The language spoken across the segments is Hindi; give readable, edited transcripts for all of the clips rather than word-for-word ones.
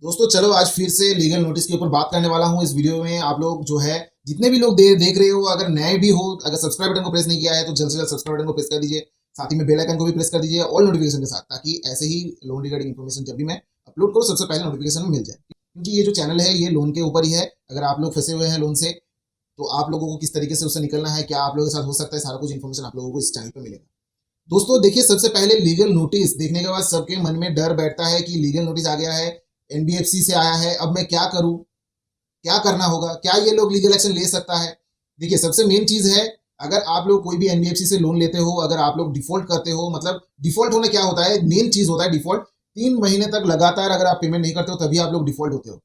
दोस्तों चलो आज फिर से लीगल नोटिस के ऊपर बात करने वाला हूँ इस वीडियो में। आप लोग जो है जितने भी लोग देख रहे हो, अगर नए भी हो, अगर सब्सक्राइब बटन को प्रेस नहीं किया है तो जल्द से जल्द सब्सक्राइब बटन को प्रेस कर दीजिए। साथ ही में बेल आइकन को भी प्रेस कर दीजिए ऑल नोटिफिकेशन के साथ, ताकि ऐसे ही लोन रिगार्डिंग इन्फॉर्मेशन जब भी मैं अपलोड करूँ सबसे पहले नोटिफिकेशन में मिल जाए। क्योंकि ये जो चैनल है ये लोन के ऊपर ही है। अगर आप लोग फंसे हुए हैं लोन से तो आप लोगों को किस तरीके से उससे निकलना है, क्या आप लोगों के साथ हो सकता है, सारा कुछ इन्फॉर्मेशन आप लोगों को इस चैनल पर मिलेगा। दोस्तों देखिए, सबसे पहले लीगल नोटिस देखने के बाद सबके मन में डर बैठता है कि लीगल नोटिस आ गया है, एनबीएफसी से आया है, अब मैं क्या करूं, क्या करना होगा, क्या ये लोग लीगल एक्शन ले सकता है। देखिए सबसे मेन चीज है, अगर आप लोग कोई भी एनबीएफसी से लोन लेते हो, अगर आप लोग डिफॉल्ट करते हो, मतलब डिफॉल्ट होना क्या होता है, मेन चीज होता है डिफॉल्ट। 3 महीने तक लगातार अगर आप पेमेंट नहीं करते हो तभी आप लोग डिफॉल्ट होते हो।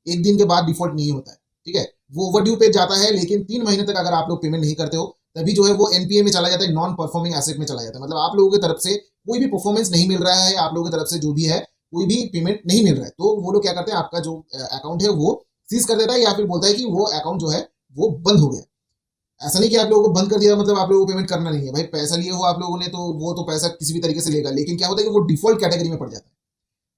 एक दिन के बाद डिफॉल्ट नहीं होता है, ठीक है, वो ओवरड्यू पे जाता है। लेकिन 3 महीने तक अगर आप लोग पेमेंट नहीं करते हो तभी जो है वो एनपीए में चला जाता है, नॉन परफॉर्मिंग एसेट में चला जाता है। मतलब आप लोगों की तरफ से कोई भी परफॉर्मेंस नहीं मिल रहा है, आप लोगों की तरफ से जो भी है कोई भी पेमेंट नहीं मिल रहा है, तो वो लोग क्या करते हैं, आपका जो अकाउंट है वो सीज कर देता है, या फिर बोलता है कि वो अकाउंट जो है वो बंद हो गया। ऐसा नहीं कि आप लोगों को बंद कर दिया मतलब आप लोगों को पेमेंट करना नहीं है। भाई पैसा लिए हो आप लोगों ने तो वो तो पैसा किसी भी तरीके से लेगा, लेकिन क्या होता है कि वो डिफॉल्ट कैटेगरी में पड़ जाता है।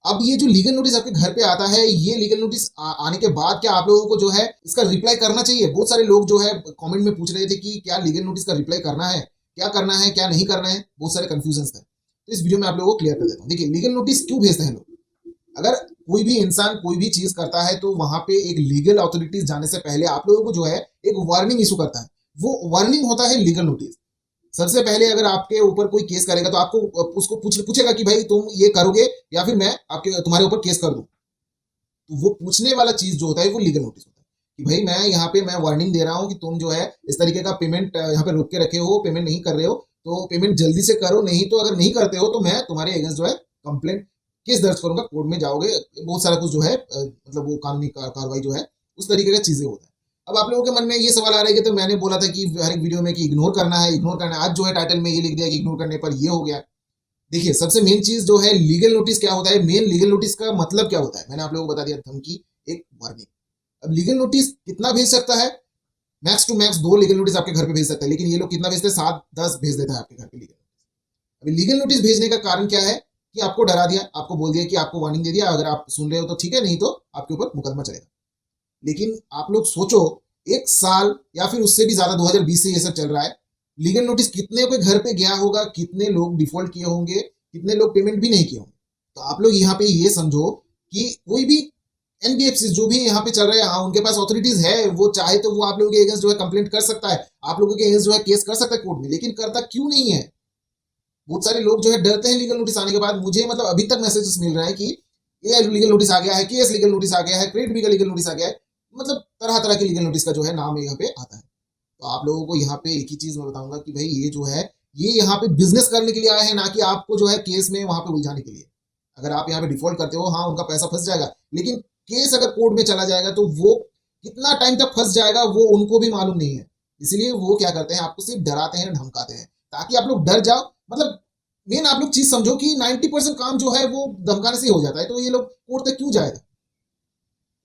अब ये जो लीगल नोटिस आपके घर पे आता है, ये लीगल नोटिस आने के बाद क्या आप लोगों को जो है इसका रिप्लाई करना चाहिए। बहुत सारे लोग जो है कमेंट में पूछ रहे थे कि क्या लीगल नोटिस का रिप्लाई करना है, क्या करना है, क्या नहीं करना है, बहुत सारे कंफ्यूजन थे। तो इस वीडियो में आप लोगों को क्लियर कर देता हूँ। देखिए लीगल नोटिस क्यों भेजते हैं लोग। अगर कोई भी इंसान कोई भी चीज करता है तो वहां पे एक लीगल अथॉरिटीज जाने से पहले आप लोगों को जो है एक वार्निंग इशू करता है। वो वार्निंग होता है लीगल नोटिस। सबसे पहले अगर आपके ऊपर कोई केस करेगा तो आपको उसको पूछेगा कि भाई तुम ये करोगे या फिर मैं आपके तुम्हारे ऊपर केस कर दूं। तो वो पूछने वाला चीज जो होता है वो लीगल नोटिस होता है कि भाई मैं यहाँ पे मैं वार्निंग दे रहा हूँ कि तुम जो है इस तरीके का पेमेंट यहाँ पे रोक के रखे हो, पेमेंट नहीं कर रहे हो, तो पेमेंट जल्दी से करो, नहीं तो अगर नहीं करते हो तो मैं तुम्हारे अगेंस्ट जो है कंप्लेंट केस दर्ज करूंगा, कोर्ट में जाओगे। बहुत सारा कुछ जो है मतलब वो कानूनी कार्रवाई जो है उस तरीके का चीजें होता है। अब आप लोगों के मन में ये सवाल आ रहा है कि तो मैंने बोला था कि हर एक वीडियो में कि इग्नोर करना है, इग्नोर करना है, आज जो है टाइटल में ये लिख दिया कि इग्नोर करने पर ये हो गया। देखिए सबसे मेन चीज जो है लीगल नोटिस क्या होता है, मेन लीगल नोटिस का मतलब क्या होता है मैंने आप लोगों को बता दिया, धमकी, एक वार्निंग। अब लीगल नोटिस कितना भेज सकता है, max to max 2 legal notice आपके घर पे भेज सकता है, लेकिन ये लोग कितना भेजते हैं, 7-10 भेज देता है आपके घर पे लीगल नोटिस। अभी लीगल नोटिस भेजने का कारण क्या है कि आपको डरा दिया, आपको बोल दिया कि आपको वार्निंग दे दिया, अगर आप सुन रहे हो तो ठीक है, नहीं तो आपके ऊपर मुकदमा चलेगा। लेकिन आप लोग सोचो, 1 साल या फिर उससे भी ज्यादा 2020 से ये सब चल रहा है, लीगल नोटिस कितने के घर पे गया होगा, कितने लोग डिफॉल्ट किए होंगे, कितने लोग पेमेंट भी नहीं किए होंगे। तो आप लोग यहाँ पे ये समझो कि कोई भी एनबीएफसी जो भी यहाँ पे चल रहा है, हाँ उनके पास ऑथोरिटीज है, वो चाहे तो वो आप लोगों के अगेंस्ट जो है कंप्लेंट कर सकता है, आप लोगों के अगेंस्ट जो है केस कर सकता है कोर्ट में, लेकिन करता क्यों नहीं है। बहुत सारे लोग जो है डरते हैं लीगल नोटिस आने के बाद। मुझे मतलब अभी तक मैसेजेस मिल रहा है कि ये लीगल नोटिस आ गया है, केस लीगल नोटिस आ गया है, क्रेडिट बी का लीगल नोटिस आ गया है, मतलब तरह तरह के लीगल नोटिस का जो है नाम यहाँ पे आता है। तो आप लोगों को यहाँ पे एक ही चीज मैं बताऊंगा कि भाई ये जो है ये यहाँ पे बिजनेस करने के लिए आए हैं, ना कि आपको जो है केस में वहां पे उलझाने के लिए। अगर आप यहाँ पे डिफॉल्ट करते हो, हाँ उनका पैसा फंस जाएगा, लेकिन केस अगर कोर्ट में चला जाएगा तो वो कितना टाइम तक फंस जाएगा वो उनको भी मालूम नहीं है। इसलिए वो क्या करते हैं, आपको सिर्फ डराते हैं, धमकाते हैं, ताकि आप लोग डर जाओ। मतलब मेन आप लोग चीज समझो कि 90% काम जो है वो धमकाने से ही हो जाता है, तो ये लोग कोर्ट तक क्यों जाएगा।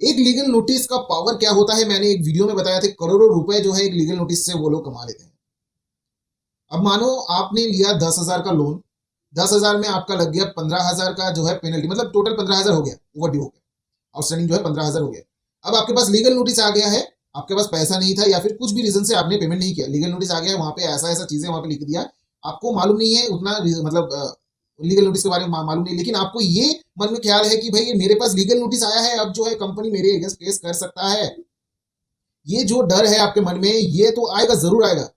एक लीगल नोटिस का पावर क्या होता है मैंने एक वीडियो में बताया था, करोड़ों रुपए जो है एक लीगल नोटिस से वो लोग कमा लेते हैं। अब मानो आपने लिया 10,000 का लोन, 10,000 में आपका लग गया 15,000 का जो है पेनल्टी, मतलब टोटल 15,000 हो गया, ओवरड्यू हो गया, आउटस्टैंडिंग जो है 15,000 हो गया। अब आपके पास लीगल नोटिस आ गया है, आपके पास पैसा नहीं था या फिर कुछ भी रीजन से आपने पेमेंट नहीं किया, लीगल नोटिस आ गया है, वहां पे ऐसा ऐसा चीजें वहां पे लिख दिया, आपको मालूम नहीं है उतना मतलब लीगल नोटिस के बारे में मालूम नहीं, लेकिन आपको ये मन में ख्याल है कि भाई ये मेरे पास लीगल नोटिस आया है, अब जो है कंपनी मेरे अगेंस्ट केस कर सकता है। ये जो डर है आपके मन में ये तो आएगा, जरूर आएगा।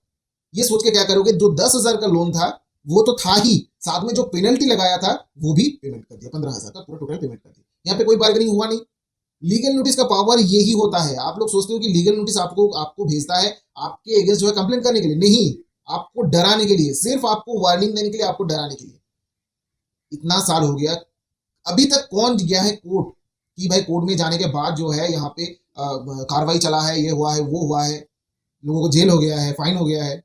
ये सोच के क्या करोगे, जो 10,000 का लोन था वो तो था ही, साथ में जो पेनल्टी लगाया था वो भी पेमेंट कर दिया, 15,000 का पूरा टोटल पेमेंट कर दिया। यहाँ पे कोई बार्गेनिंग हुआ नहीं। लीगल नोटिस का पावर यही होता है। आप लोग सोचते हो कि लीगल नोटिस आपको आपको भेजता है आपके अगेंस्ट जो है कंप्लेंट करने के लिए, नहीं, आपको डराने के लिए, सिर्फ आपको वार्निंग देने के लिए, आपको डराने के लिए। इतना साल हो गया, अभी तक कौन गया है कोर्ट कि भाई कोर्ट में जाने के बाद जो है यहाँ पे कार्रवाई चला है, ये हुआ है, वो हुआ है, लोगों को जेल हो गया है, फाइन हो गया है।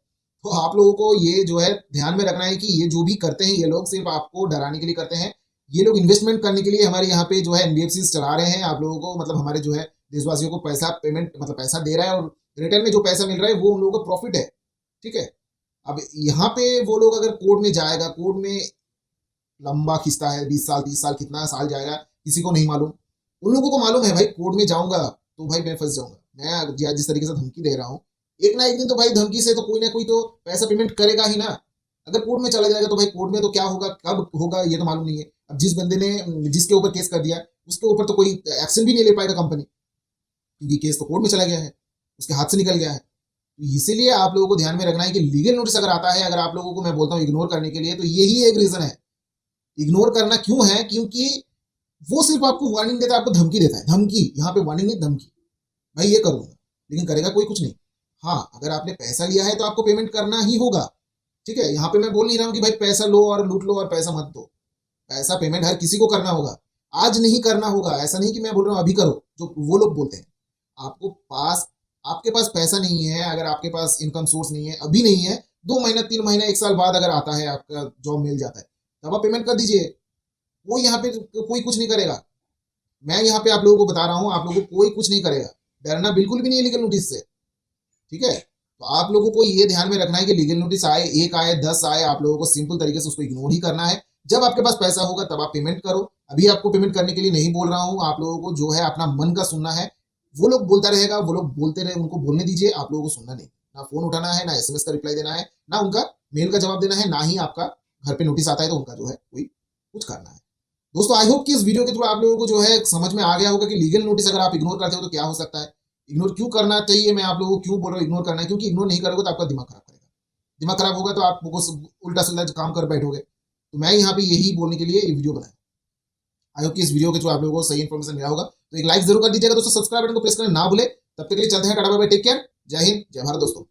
तो आप लोगों को ये जो है ध्यान में रखना है कि ये जो भी करते हैं ये लोग सिर्फ आपको डराने के लिए करते हैं। ये लोग इन्वेस्टमेंट करने के लिए हमारे यहाँ पे जो है एनबीएफसी चला रहे हैं, आप लोगों को मतलब हमारे जो है देशवासियों को पैसा पेमेंट मतलब पैसा दे रहा है, और रिटर्न में जो पैसा मिल रहा है वो उन लोगों को प्रॉफिट है, ठीक है। अब यहाँ पे वो लोग अगर कोर्ट में जाएगा, कोर्ट में लंबा खिंचता है, 20 साल 30 साल कितना साल जाएगा किसी को नहीं मालूम। उन लोगों को मालूम है भाई कोर्ट में जाऊंगा तो भाई मैं फंस जाऊंगा। मैं जिस तरीके से धमकी दे रहा हूँ, एक ना एक दिन तो भाई धमकी से तो कोई ना कोई तो पैसा पेमेंट करेगा ही ना। अगर कोर्ट में चला जाएगा तो भाई कोर्ट में तो क्या होगा कब होगा ये तो मालूम नहीं है। अब जिस बंदे ने जिसके ऊपर केस कर दिया उसके ऊपर तो कोई एक्शन भी नहीं ले पाएगा कंपनी, क्योंकि केस तो कोर्ट में चला गया है, उसके हाथ से निकल गया है। तो इसीलिए आप लोगों को ध्यान में रखना है कि लीगल नोटिस अगर आता है, अगर आप लोगों को मैं बोलता हूँ इग्नोर करने के लिए, तो यही एक रीजन है। इग्नोर करना क्यों है? क्योंकि वो सिर्फ आपको वार्निंग देता है, आपको धमकी देता है। धमकी, यहाँ पे वार्निंग नहीं, धमकी। भाई ये करूंगा, लेकिन करेगा कोई कुछ नहीं। हाँ, अगर आपने पैसा लिया है तो आपको पेमेंट करना ही होगा। ठीक है, यहाँ पे मैं बोल नहीं रहा हूँ कि भाई पैसा लो और लूट लो और पैसा मत दो। पैसा पेमेंट हर किसी को करना होगा, आज नहीं करना होगा। ऐसा नहीं कि मैं बोल रहा हूँ अभी करो, जो वो लोग बोलते हैं। आपको पास आपके पास पैसा नहीं है, अगर आपके पास इनकम सोर्स नहीं है, अभी नहीं है, 2 महीना 3 महीना 1 साल बाद अगर आता है, आपका जॉब मिल जाता है, तब आप पेमेंट कर दीजिए। वो यहाँ पे कोई कुछ नहीं करेगा। मैं यहाँ पे आप लोगों को बता रहा हूँ, आप लोगों को कोई कुछ नहीं करेगा। डरना बिल्कुल भी नहीं है लीगल नोटिस से। ठीक है, तो आप लोगों को ये ध्यान में रखना है कि लीगल नोटिस आए, 1 आए 10 आए, आप लोगों को सिंपल तरीके से उसको इग्नोर ही करना है। जब आपके पास पैसा होगा तब आप पेमेंट करो। अभी आपको पेमेंट करने के लिए नहीं बोल रहा हूँ, आप लोगों को जो है अपना मन का सुनना है। वो लोग बोलता रहेगा, वो लोग बोलते रहे, उनको बोलने दीजिए, आप लोगों को सुनना नहीं। ना फोन उठाना है, ना एसएमएस का रिप्लाई देना है, ना उनका मेल का जवाब देना है, ना ही आपका घर पे नोटिस आता है तो उनका जो है कोई कुछ करना है। दोस्तों आई होप कि इस वीडियो के थ्रू आप लोगों को जो है समझ में आ गया होगा कि लीगल नोटिस अगर आप इग्नोर करते हो तो क्या हो सकता है। इग्नोर क्यों करना चाहिए, मैं आप लोगों को क्यों बोल रहा हूँ इग्नोर करना है, क्योंकि इग्नोर नहीं करोगे तो आपका दिमाग खराब करेगा। दिमाग खराब होगा तो आप उल्टा सीधा काम कर बैठोगे। तो मैं यहाँ पे यही बोलने के लिए ये वीडियो बनाया। आई होप कि इस वीडियो के थ्रू आप लोगों को सही इन्फॉर्मेशन मिला होगा। तो एक लाइक जरूर कर दीजिएगा दोस्तों, सब्सक्राइब बटन को प्रेस करना ना भूले। तब तक के लिए चलते हैं, tata bye bye, take care, जय हिंद जय भारत दोस्तों।